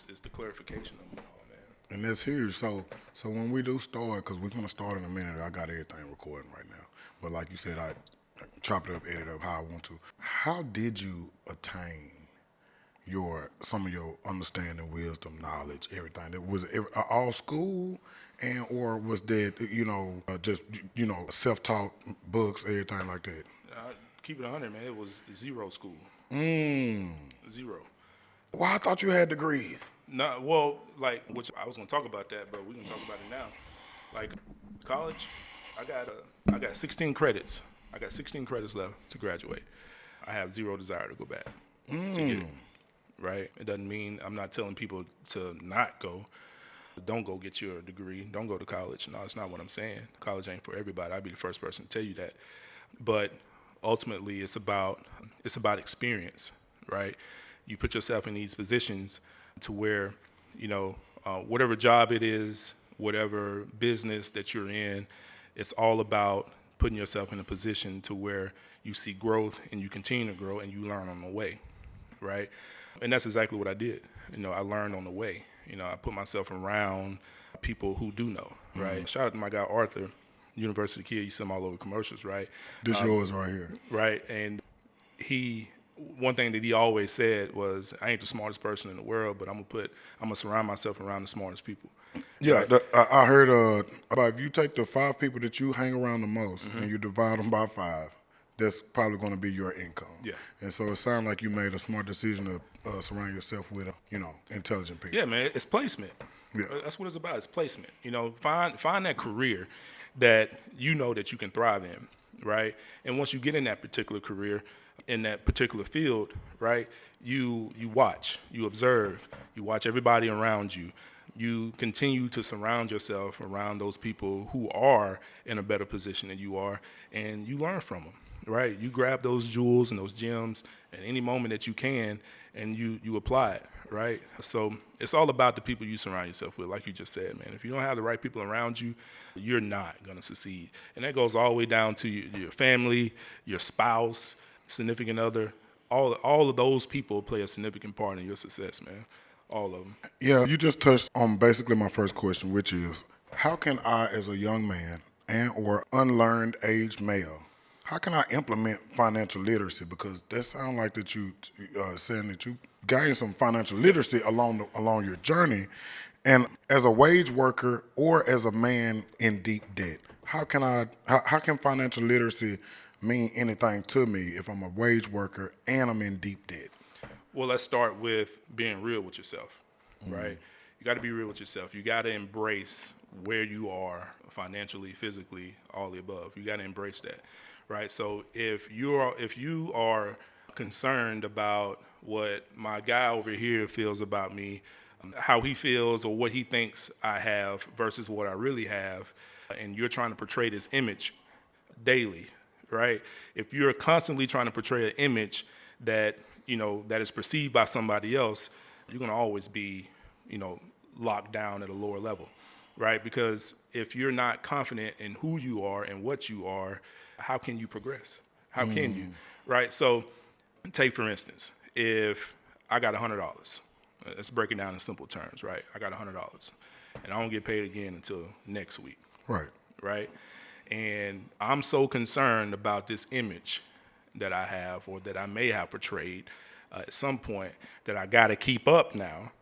It's the clarification of it all, man. And that's huge. So when we do start, because we're gonna start in a minute, I got everything recording right now. But like you said, I chop it up, edit up how I want to. How did you attain some of your understanding, wisdom, knowledge, everything? Was it all school, or was that just self-taught books, everything like that? Keep it 100, man. It was zero school. Zero. Well, I thought you had degrees. No, well, which I was gonna talk about that, but we can talk about it now. Like college, I got 16 credits. I got 16 credits left to graduate. I have zero desire to go back to get it. Right? It doesn't mean I'm not telling people to not go. Don't go get your degree. Don't go to college. No, it's not what I'm saying. College ain't for everybody. I'd be the first person to tell you that. But ultimately, it's about experience, right? You put yourself in these positions to where, whatever job it is, whatever business that you're in, it's all about putting yourself in a position to where you see growth and you continue to grow and you learn on the way, right? And that's exactly what I did. I learned on the way. I put myself around people who do know, right? Mm-hmm. Shout out to my guy Arthur, University of Kia. You see him all over commercials, right? This yours right here. Right, and one thing that he always said was, I ain't the smartest person in the world, but I'm gonna surround myself around the smartest people. Yeah, right? I heard about if you take the 5 people that you hang around the most and you divide them by 5, that's probably going to be your income. Yeah. And so it sounds like you made a smart decision to surround yourself with, intelligent people. Yeah, man, it's placement. Yeah. That's what it's about. It's placement. Find that career that that you can thrive in, right? And once you get in that particular career, in that particular field, right, you watch, you observe, you watch everybody around you. You continue to surround yourself around those people who are in a better position than you are, and you learn from them, right? You grab those jewels and those gems at any moment that you can, and you apply it, right? So it's all about the people you surround yourself with, like you just said, man. If you don't have the right people around you, you're not going to succeed. And that goes all the way down to your family, your spouse, significant other. All of those people play a significant part in your success, man. All of them. Yeah, you just touched on basically my first question, which is, how can I, as a young man or unlearned aged male, how can I implement financial literacy? Because that sounds like that you saying that you gained some financial literacy along your journey. And as a wage worker or as a man in deep debt, how can financial literacy mean anything to me if I'm a wage worker and I'm in deep debt? Well, let's start with being real with yourself, right? You got to be real with yourself. You got to embrace where you are financially, physically, all the above. You got to embrace that, right? So if you are concerned about what my guy over here feels about me, how he feels or what he thinks I have versus what I really have, and you're trying to portray this image daily, right? If you're constantly trying to portray an image that that is perceived by somebody else, you're going to always be, locked down at a lower level, right? Because if you're not confident in who you are and what you are, how can you progress? How can you, right? So take, for instance, if I got $100, let's break it down in simple terms, right? I got $100 and I don't get paid again until next week. Right. Right? And I'm so concerned about this image that I have or that I may have portrayed at some point that I got to keep up now,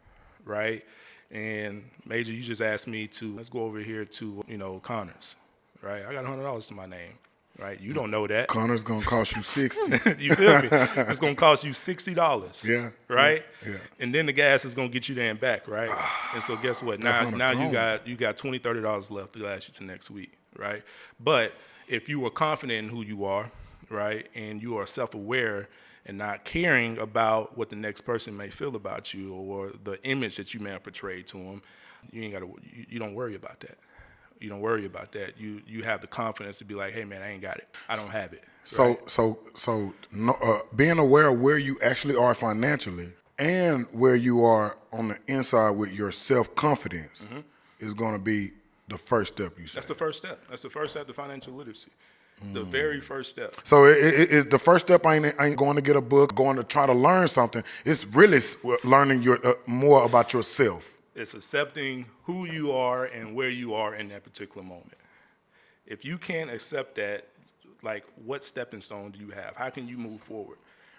right? And Major, you just asked me let's go over here to, Connors, right? I got $100 to my name, right? You don't know that. Connors going to cost you $60. You feel me? It's going to cost you $60. Yeah. Right? Yeah. And then the gas is going to get you there and back, right? And so guess what? Now you got $20, $30 left to last you to next week, right? But if you are confident in who you are, right, and you are self-aware and not caring about what the next person may feel about you or the image that you may have portrayed to them, you don't worry about that. You don't worry about that. You have the confidence to be like, hey man, I ain't got it. I don't have it. Right? So being aware of where you actually are financially and where you are on the inside with your self-confidence is going to be the first step, you say. That's the first step. That's the first step to financial literacy. The very first step. So it's the first step ain't going to get a book, going to try to learn something. It's really learning your more about yourself. It's accepting who you are and where you are in that particular moment. If you can't accept that, like, what stepping stone do you have? How can you move forward,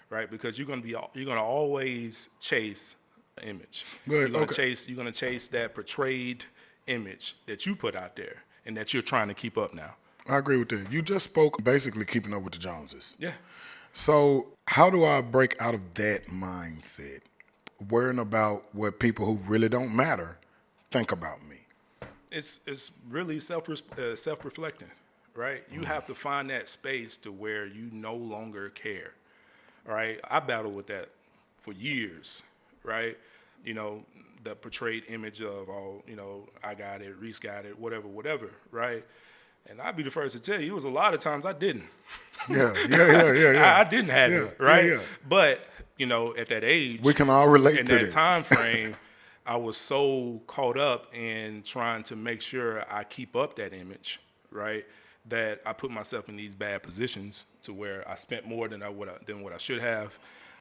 right? Because you're gonna always chase an image. But, You're gonna chase that portrayed image that you put out there and that you're trying to keep up now. I agree with that. You just spoke basically keeping up with the Joneses. Yeah. So how do I break out of that mindset, worrying about what people who really don't matter think about me? It's really self-reflecting, right? You have to find that space to where you no longer care, all right? I battled with that for years, right? You know, the portrayed image of, oh, you know, I got it, Reese got it, whatever, right? And I'd be the first to tell you, it was a lot of times I didn't. Yeah. I didn't have it, right? Yeah. But, you know, at that age, We can all relate in to that that. time frame, I was so caught up in trying to make sure I keep up that image, right? That I put myself in these bad positions to where I spent more than what I should have.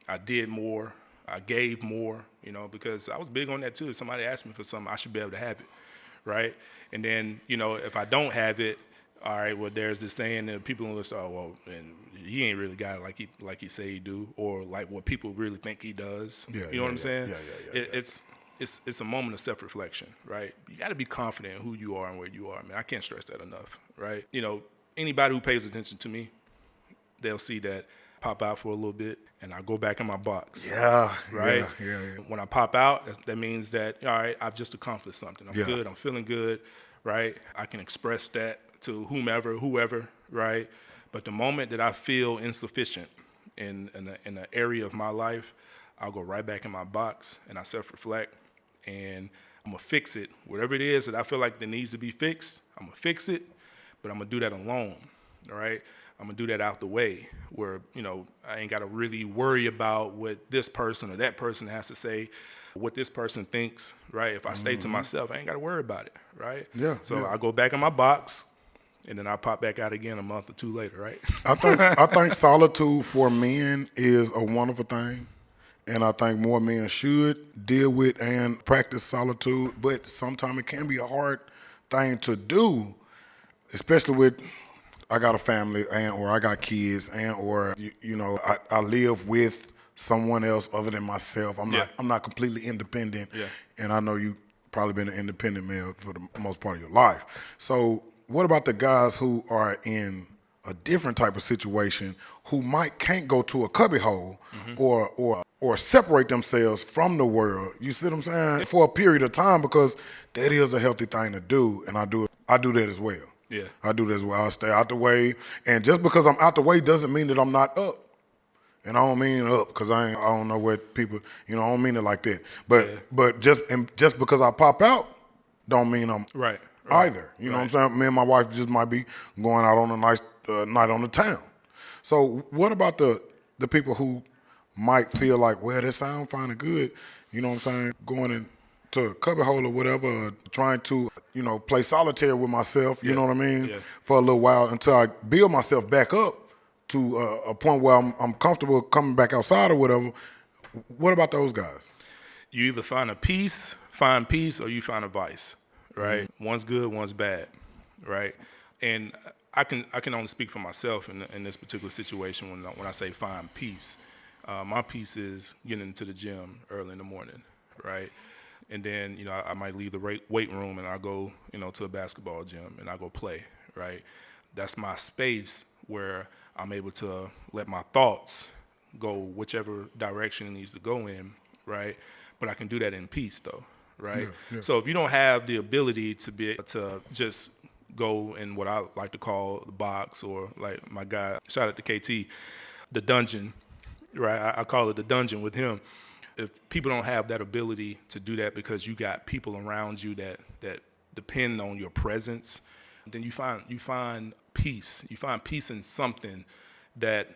I did more. I gave more, you know, because I was big on that too. If somebody asked me for something, I should be able to have it, right? And then, you know, if I don't have it, all right, well, there's this saying that people will say, oh, well, and he ain't really got it like he say he do, or like what people really think he does. You know what I'm saying? Yeah. It's a moment of self-reflection, right? You got to be confident in who you are and where you are, man. I can't stress that enough, right? You know, anybody who pays attention to me, they'll see that I pop out for a little bit and I go back in my box. Right? Yeah. When I pop out, that means that, all right, I've just accomplished something. I'm good. I'm feeling good, right? I can express that to whoever, right? But the moment that I feel insufficient in an area of my life, I'll go right back in my box and I self-reflect and I'm going to fix it. Whatever it is that I feel like that needs to be fixed, I'm going to fix it, but I'm going to do that alone, all right? I'm going to do that out the way where, you know, I ain't got to really worry about what this person or that person has to say, what this person thinks, right? If I stay to myself, I ain't got to worry about it, right? So I go back in my box, and then I pop back out again a month or two later, right? I think solitude for men is a wonderful thing. And I think more men should deal with and practice solitude. But sometimes it can be a hard thing to do, especially with I got a family or I got kids or I live with someone else other than myself. I'm not completely independent. And I know you probably been an independent male for the most part of your life. So what about the guys who are in a different type of situation who can't go to a cubbyhole or separate themselves from the world? You see what I'm saying? For a period of time, because that is a healthy thing to do, and I do that as well. Yeah. I do that as well. I stay out the way, and just because I'm out the way doesn't mean that I'm not up. And I don't mean up because I don't know what people, I don't mean it like that. But just because I pop out don't mean I'm right. either. You know what I'm saying? Me and my wife just might be going out on a nice night on the town. So what about the people who might feel like, well, this sounds fine and good, you know what I'm saying, going into a cubbyhole or whatever, trying to, play solitaire with myself, you know what I mean, for a little while until I build myself back up to a point where I'm comfortable coming back outside or whatever. What about those guys? You either find peace, or you find a vice, right? Mm-hmm. One's good, one's bad, right? And I can only speak for myself in this particular situation when I say find peace. My peace is getting into the gym early in the morning, right? And then, I might leave the weight room and I go, to a basketball gym and I go play, right? That's my space where I'm able to let my thoughts go whichever direction it needs to go in, right? But I can do that in peace, though, right? Yeah. So if you don't have the ability to be able to just go in what I like to call the box, or like my guy, shout out to KT, the dungeon, right? I call it the dungeon with him. If people don't have that ability to do that because you got people around you that depend on your presence, then you find peace. You find peace in something that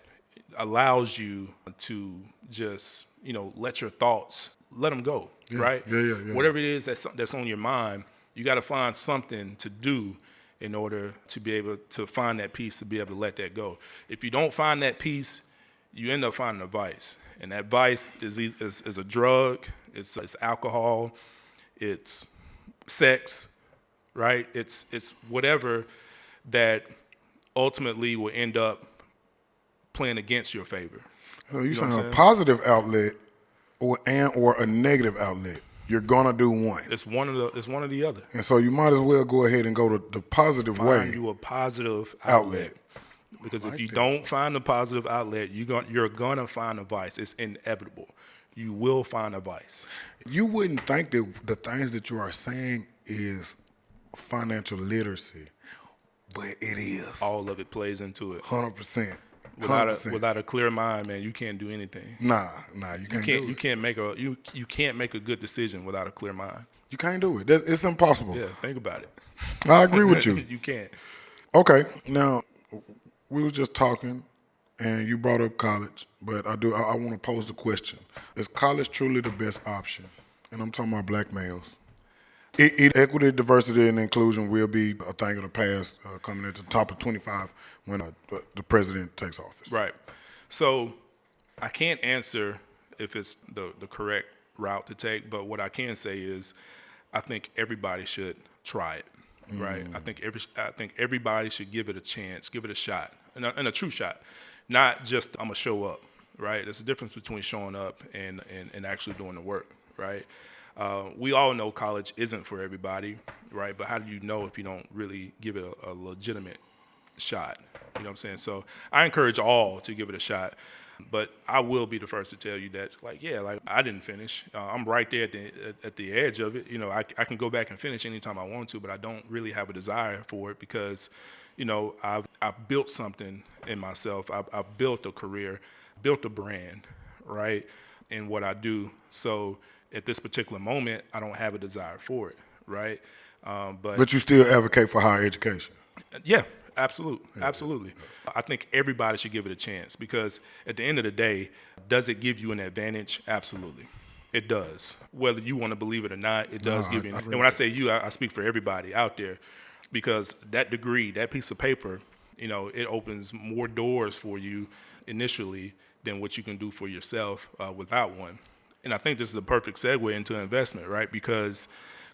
allows you to just, let your thoughts, let them go, right? Yeah. Whatever it is that's on your mind, you got to find something to do in order to be able to find that peace, to be able to let that go. If you don't find that peace, you end up finding a vice. And that vice is a drug, it's alcohol, it's sex, right? It's whatever that ultimately will end up playing against your favor. So you're saying a positive outlet or a negative outlet. You're gonna do one. It's one of the other. And so you might as well go ahead and go to the positive way. Find you a positive outlet. Because if you don't find a positive outlet, you're gonna find a vice. It's inevitable. You will find a vice. You wouldn't think that the things that you are saying is financial literacy, but it is. All of it plays into it. 100%. Without a clear mind, man, you can't do anything. Nah, you can't do it. You can't make a good decision without a clear mind. You can't do it. It's impossible. Yeah, think about it. I agree with you. You can't. Okay, now we was just talking, and you brought up college, but I want to pose the question: is college truly the best option? And I'm talking about black males. Equity, diversity, and inclusion will be a thing of the past, coming at the top of 25 when the president takes office. Right. So I can't answer if it's the correct route to take, but what I can say is I think everybody should try it. Right. I think everybody should give it a chance, give it a shot, and a true shot, not just I'm gonna show up. Right. There's a difference between showing up and actually doing the work. Right. We all know college isn't for everybody, right? But how do you know if you don't really give it a legitimate shot? You know what I'm saying? So I encourage all to give it a shot, but I will be the first to tell you that, I didn't finish. I'm right there at the edge of it. You know, I can go back and finish anytime I want to, but I don't really have a desire for it because, you know, I've built something in myself. I've built a career, built a brand, right, in what I do. So at this particular moment, I don't have a desire for it, right? But you still advocate for higher education? Yeah, absolutely. I think everybody should give it a chance because at the end of the day, does it give you an advantage? Absolutely. It does. Whether you want to believe it or not, it does give you. And when I say you, I speak for everybody out there because that degree, that piece of paper, you know, it opens more doors for you initially than what you can do for yourself without one. And I think this is a perfect segue into investment, right? Because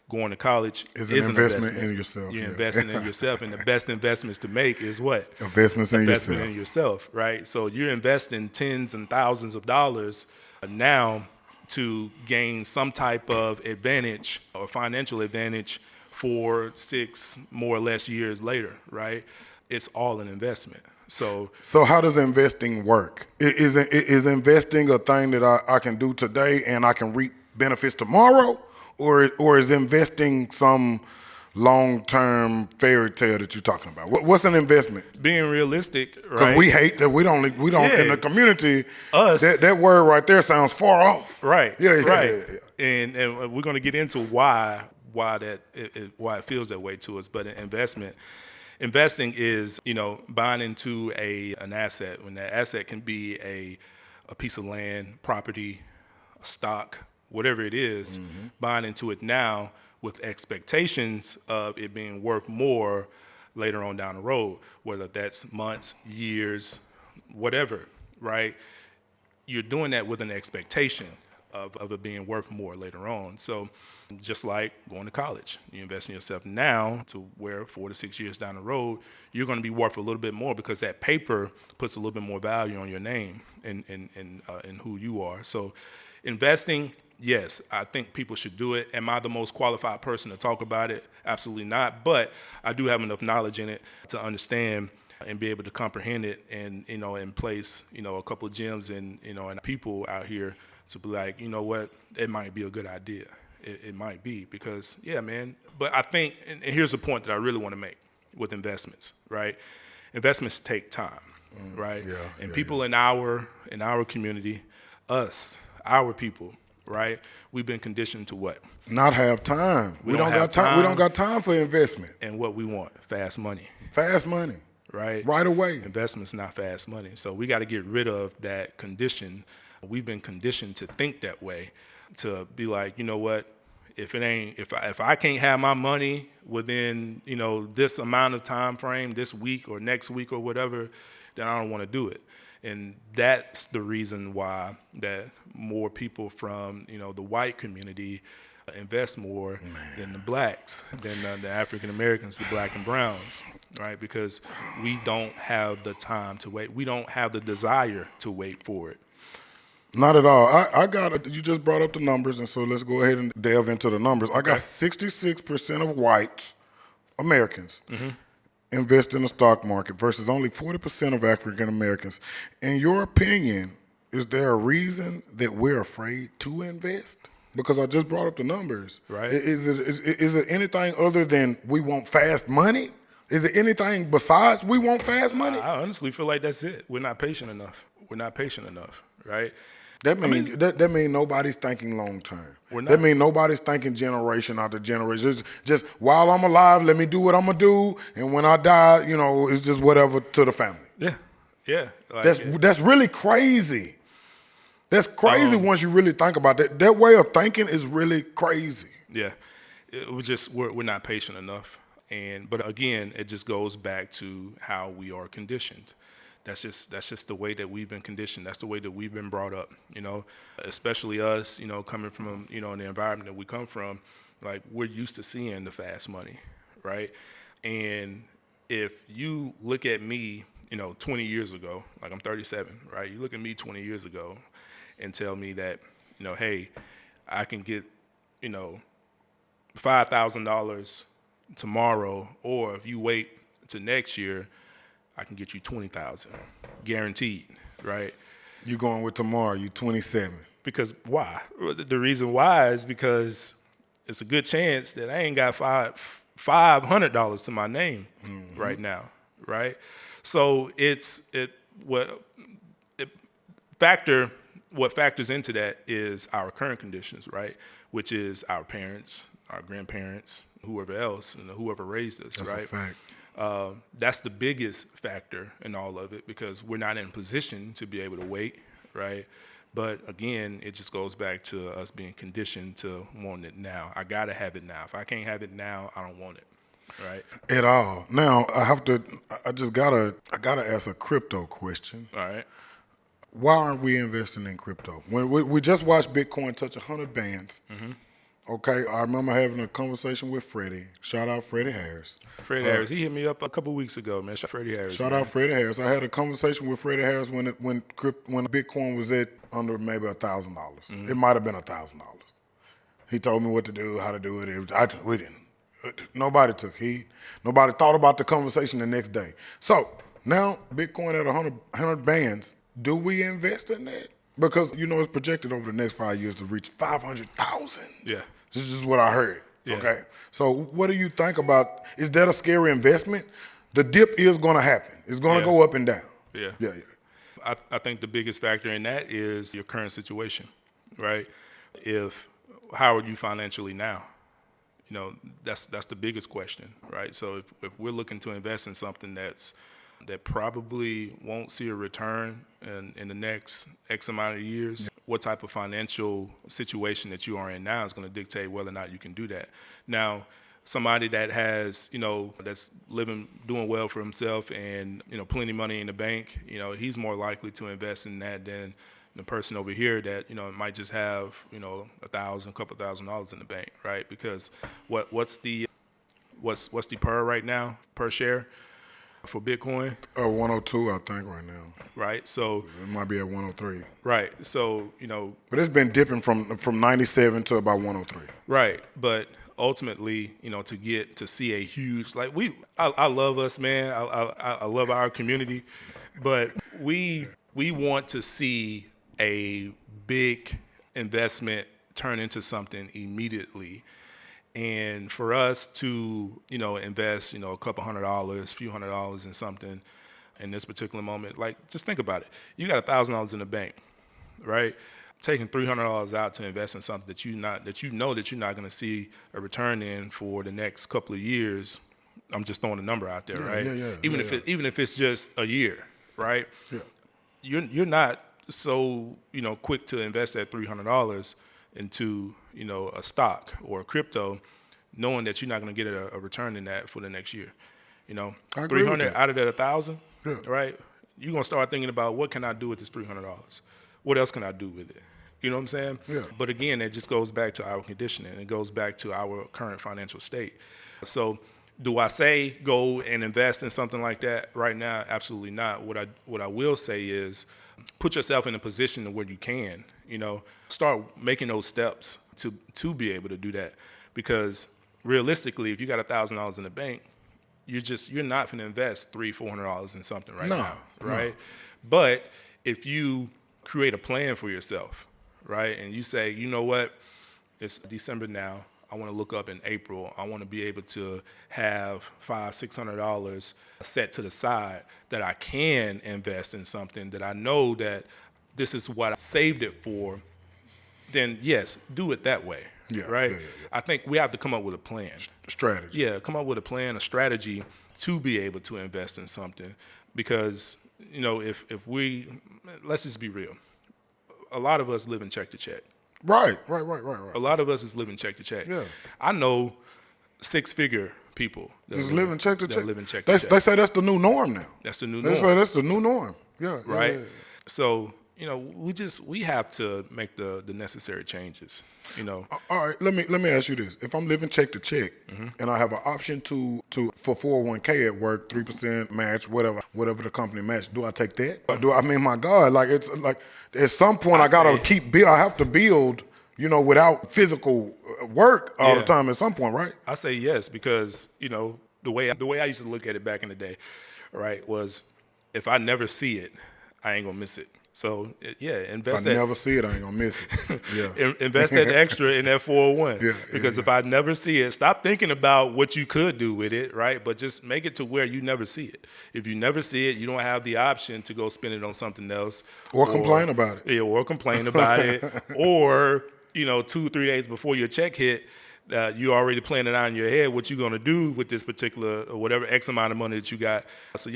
going to college is an investment in yourself. You're investing in yourself, and the best investments to make is what? Investment in yourself, right? So you're investing tens and thousands of dollars now to gain some type of advantage or financial advantage 4, 6, more or less years later, right? It's all an investment. So how does investing work? Is investing a thing that I can do today and I can reap benefits tomorrow, or is investing some long-term fairy tale that you're talking about? What's an investment? Being realistic, right? Because we hate that we don't in the community. That word right there sounds far off. Right. Yeah. And we're going to get into why it feels that way to us. But investing is, you know, buying into an asset. When that asset can be a piece of land, property, a stock, whatever it is, buying into it now with expectations of it being worth more later on down the road, whether that's months, years, whatever, right? You're doing that with an expectation of it being worth more later on. So just like going to college, you invest in yourself now to where 4 to 6 years down the road, you're going to be worth a little bit more because that paper puts a little bit more value on your name and who you are. So investing, yes, I think people should do it. Am I the most qualified person to talk about it? Absolutely not. But I do have enough knowledge in it to understand and be able to comprehend it and, you know, and place, you know, a couple of gems and, you know, and people out here to be like, you know what, it might be a good idea. It might be because, yeah, man. But I think, and here's the point that I really want to make with investments, right? Investments take time, right? And people in our community, our people, right? We've been conditioned to what? Not have time. We don't got time. We don't got time for investment. And what we want, fast money. Fast money. Right? Right away. Investment's not fast money. So we got to get rid of that condition. We've been conditioned to think that way, to be like, you know what? if I can't have my money within, this amount of time frame, this week or next week or whatever, then I don't want to do it. And that's the reason why that more people from, the white community invest more than the blacks, than the African Americans, the black and browns, right? Because we don't have the time to wait. We don't have the desire to wait for it. Not at all. I got it. You just brought up the numbers, and so let's go ahead and delve into the numbers. I got 66% of whites, Americans, invest in the stock market versus only 40% of African Americans. In your opinion, is there a reason that we're afraid to invest? Because I just brought up the numbers. Right. Is it anything other than we want fast money? Is it anything besides we want fast money? I honestly feel like that's it. We're not patient enough. Right? That means that mean nobody's thinking long term. We're not. That mean nobody's thinking generation after generation. Just while I'm alive, let me do what I'm gonna do, and when I die, it's just whatever to the family. Yeah. Like, That's really crazy. That's crazy once you really think about that. That way of thinking is really crazy. Yeah, we're not patient enough, but again, it just goes back to how we are conditioned. That's just the way that we've been conditioned. That's the way that we've been brought up. Especially us. Coming from in the environment that we come from, like we're used to seeing the fast money, right? And if you look at me, 20 years ago, like I'm 37, right? You look at me 20 years ago, and tell me that, hey, I can get, $5,000 tomorrow, or if you wait to next year, I can get you $20,000, guaranteed, right? You going with tomorrow? You 27. Because why? The reason why is because it's a good chance that I ain't got $500 to my name right now, right? So what factors into that is our current conditions, right? Which is our parents, our grandparents, whoever else, whoever raised us, That's right? a fact. That's the biggest factor in all of it because we're not in position to be able to wait, right? But again, it just goes back to us being conditioned to wanting it now. I gotta have it now. If I can't have it now, I don't want it, right? At all. Now I gotta ask a crypto question. All right. Why aren't we investing in crypto? When we just watched Bitcoin touch 100 bands. Okay, I remember having a conversation with Freddie. Shout out Freddie Harris. Freddie Harris, he hit me up a couple weeks ago, man. Shout out Freddie Harris. Shout out Freddie Harris. I had a conversation with Freddie Harris when Bitcoin was at under maybe $1,000. It might have been $1,000. He told me what to do, how to do it. We didn't. Nobody took heed. Nobody thought about the conversation the next day. So now Bitcoin at 100 bands. Do we invest in that? Because it's projected over the next 5 years to reach 500,000. Yeah. This is just what I heard. Yeah. Okay. So what do you think about? Is that a scary investment? The dip is going to happen. It's going to go up and down. Yeah. Yeah. I think the biggest factor in that is your current situation, right? How are you financially now? That's the biggest question, right? So if we're looking to invest in something that probably won't see a return in the next X amount of years, what type of financial situation that you are in now is going to dictate whether or not you can do that. Now, somebody that has, that's doing well for himself and, plenty of money in the bank, he's more likely to invest in that than the person over here that, might just have, $1,000, couple $1,000 in the bank, right? Because what's the per right now, per share? For Bitcoin? 102, I think, right now. Right. So it might be at 103. Right. So, But it's been dipping from 97 to about 103. Right. But ultimately, to see a huge, like I love us, man. I love our community, but we want to see a big investment turn into something immediately. And for us to, invest, a couple $100, few $100 in something in this particular moment, like just think about it. You got $1,000 in the bank, right? Taking $300 out to invest in something that you're not going to see a return in for the next couple of years. I'm just throwing a number out there, right? Even if it's just a year, right? Yeah. You're not so quick to invest that $300 into a stock or a crypto, knowing that you're not going to get a return in that for the next year. I agree with 300 that. out of that 1,000, Yeah. right? You're going to start thinking about, what can I do with this $300? What else can I do with it? You know what I'm saying? Yeah. But again, it just goes back to our conditioning. It goes back to our current financial state. So do I say go and invest in something like that right now? Absolutely not. What I will say is put yourself in a position where you can, start making those steps to be able to do that. Because realistically, if you got $1,000 in the bank, you're not going to invest $300-$400 in something now, right? No. But if you create a plan for yourself, right, and you say, you know what, it's December now, I want to look up in April, I want to be able to have $500-$600 set to the side that I can invest in something that I know that this is what I saved it for, then yes, do it that way. Yeah, right? yeah. I think we have to come up with a plan. Strategy. Yeah, come up with a plan, a strategy to be able to invest in something. Because, if let's just be real. A lot of us live in check to check. Right. A lot of us is living check to check. Yeah. I know 6-figure people Just living check to check. live in check They to check. say that's the new norm now. That's the new They norm. say that's the new norm. Yeah. Right? Yeah. So, we have to make the necessary changes. All right, let me ask you this: if I'm living check to check, and I have an option to for 401k at work, 3% match, whatever the company match, do I take that? Or my God, like it's like at some point I gotta I have to build, without physical work all the time. At some point, right? I say yes because the way I used to look at it back in the day, right, was if I never see it, I ain't gonna miss it. So invest. If I never see it, I ain't gonna miss it. Yeah. Invest that extra in that 401. Yeah, because if I never see it, stop thinking about what you could do with it, right? But just make it to where you never see it. If you never see it, you don't have the option to go spend it on something else. Or complain about it. Yeah, or complain about it. Or, 2-3 days before your check hit, you already planning out in your head what you're going to do with this particular or whatever X amount of money that you got. So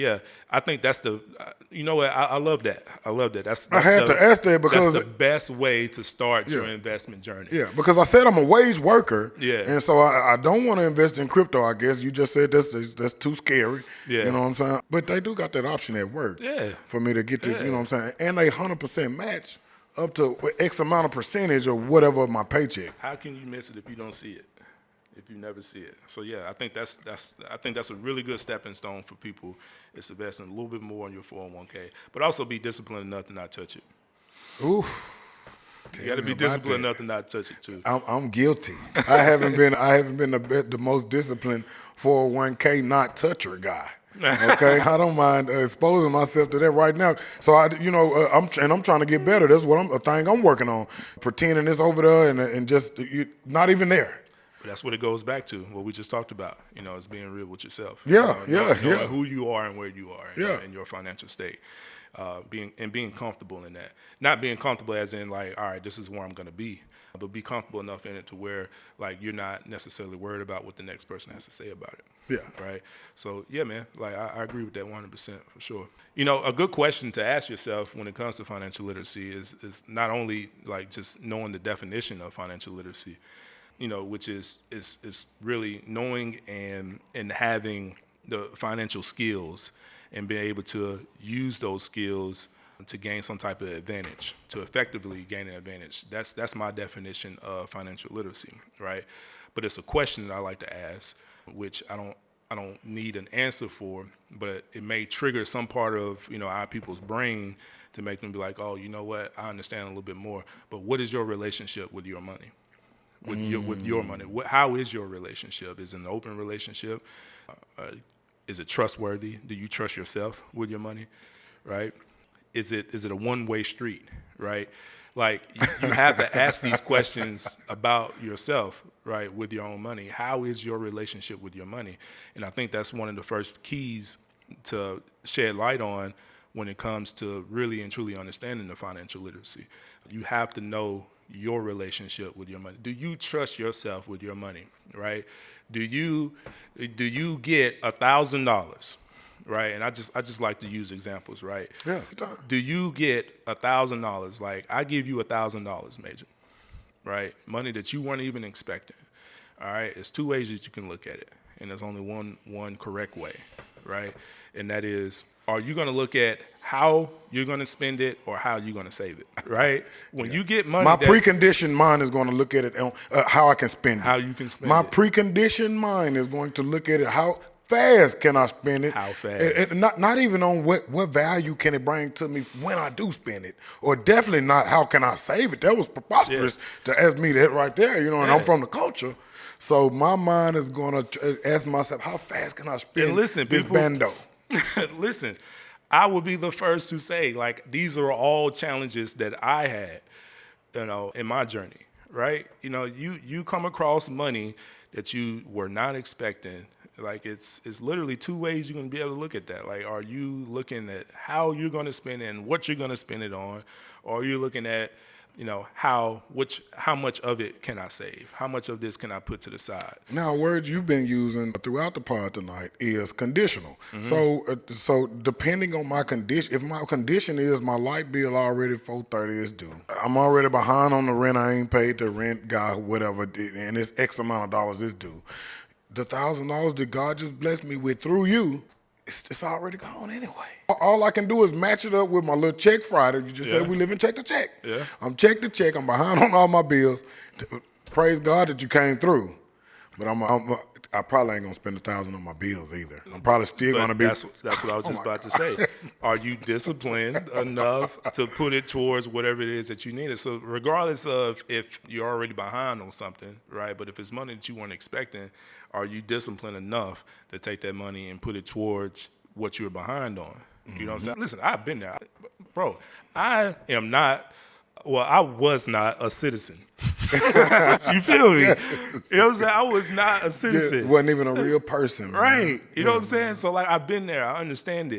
I think that's I love that. I love that. I had to ask that because that's the best way to start your investment journey. Yeah, because I said I'm a wage worker. Yeah. And so I don't want to invest in crypto, I guess. You just said that's too scary. Yeah. You know what I'm saying? But they do got that option at work. Yeah. For me to get this, you know what I'm saying? And they 100% match up to X amount of percentage or whatever of my paycheck. How can you miss it if you don't see it? If you never see it. So I think that's a really good stepping stone for people. It's investing a little bit more in your 401k, but also be disciplined enough to not touch it. Oof. You got to be disciplined enough to not touch it too. I'm guilty. I haven't been the most disciplined 401k not toucher guy. Okay, I don't mind exposing myself to that right now. So I'm trying to get better. That's a thing I'm working on. Pretending it's over there and just not even there. But that's what it goes back to. What we just talked about. It's being real with yourself. Knowing who you are and where you are in your financial state. Being comfortable in that. Not being comfortable as in like, all right, this is where I'm going to be. But be comfortable enough in it to where like you're not necessarily worried about what the next person has to say about it. Yeah. Right. So man, like I agree with that 100% for sure. A good question to ask yourself when it comes to financial literacy is not only like just knowing the definition of financial literacy, which is really knowing and having the financial skills and being able to use those skills to gain some type of advantage, to effectively gain an advantage. That's my definition of financial literacy, right? But it's a question that I like to ask, which I don't need an answer for, but it may trigger some part of our people's brain to make them be like, oh, you know what? I understand a little bit more. But what is your relationship with your money? With your money, how is your relationship? Is it an open relationship? Is it trustworthy? Do you trust yourself with your money? Right? Is it a one-way street? Right? Like you have to ask these questions about yourself, right? With your own money. How is your relationship with your money? And I think that's one of the first keys to shed light on when it comes to really and truly understanding the financial literacy. You have to know your relationship with your money. Do you trust yourself with your money, right? Do you get $1,000, right? And I just like to use examples, right? Yeah. Do you get $1,000? Like I give you $1,000, Major. right? Money that you weren't even expecting. All right, there's two ways that you can look at it, and there's only one correct way, right? And that is, are you going to look at how you're going to spend it or how you're going to save it, right? When you get money, My preconditioned mind is going to look at it on how I can spend it. how you can spend My it. preconditioned mind is going to look at it how fast can I spend it? How fast? And not even on what value can it bring to me when I do spend it, or definitely not how can I save it. That was preposterous to ask me that right there, and I'm from the culture. So my mind is going to ask myself, how fast can I spend this bando? Listen, I will be the first to say, like, these are all challenges that I had, in my journey, right? You come across money that you were not expecting. Like, it's literally two ways you're going to be able to look at that. Like, are you looking at how you're going to spend it and what you're going to spend it on? Or are you looking at, how much of it can I save? How much of this can I put to the side? Now, words you've been using throughout the pod tonight is conditional. So depending on my condition, if my condition is my light bill already $430 is due, I'm already behind on the rent, I ain't paid the rent guy, whatever, and it's X amount of dollars is due. The $1,000 that God just blessed me with through you, it's already gone anyway. All I can do is match it up with my little check Friday. You just said we live in check to check. Yeah. I'm check to check. I'm behind on all my bills. Praise God that you came through. But I probably ain't gonna spend $1,000 on my bills either. I'm probably still gonna be. That's what I was just about to say. Are you disciplined enough to put it towards whatever it is that you needed? So regardless of if you're already behind on something, right? But if it's money that you weren't expecting, are you disciplined enough to take that money and put it towards what you're behind on? You know what I'm saying? Listen, I've been there. Bro, I was not a citizen. You feel me? You know what I'm saying? I was not a citizen. Wasn't even a real person. Man. Right. You know what I'm saying? So, like, I've been there. I understand it.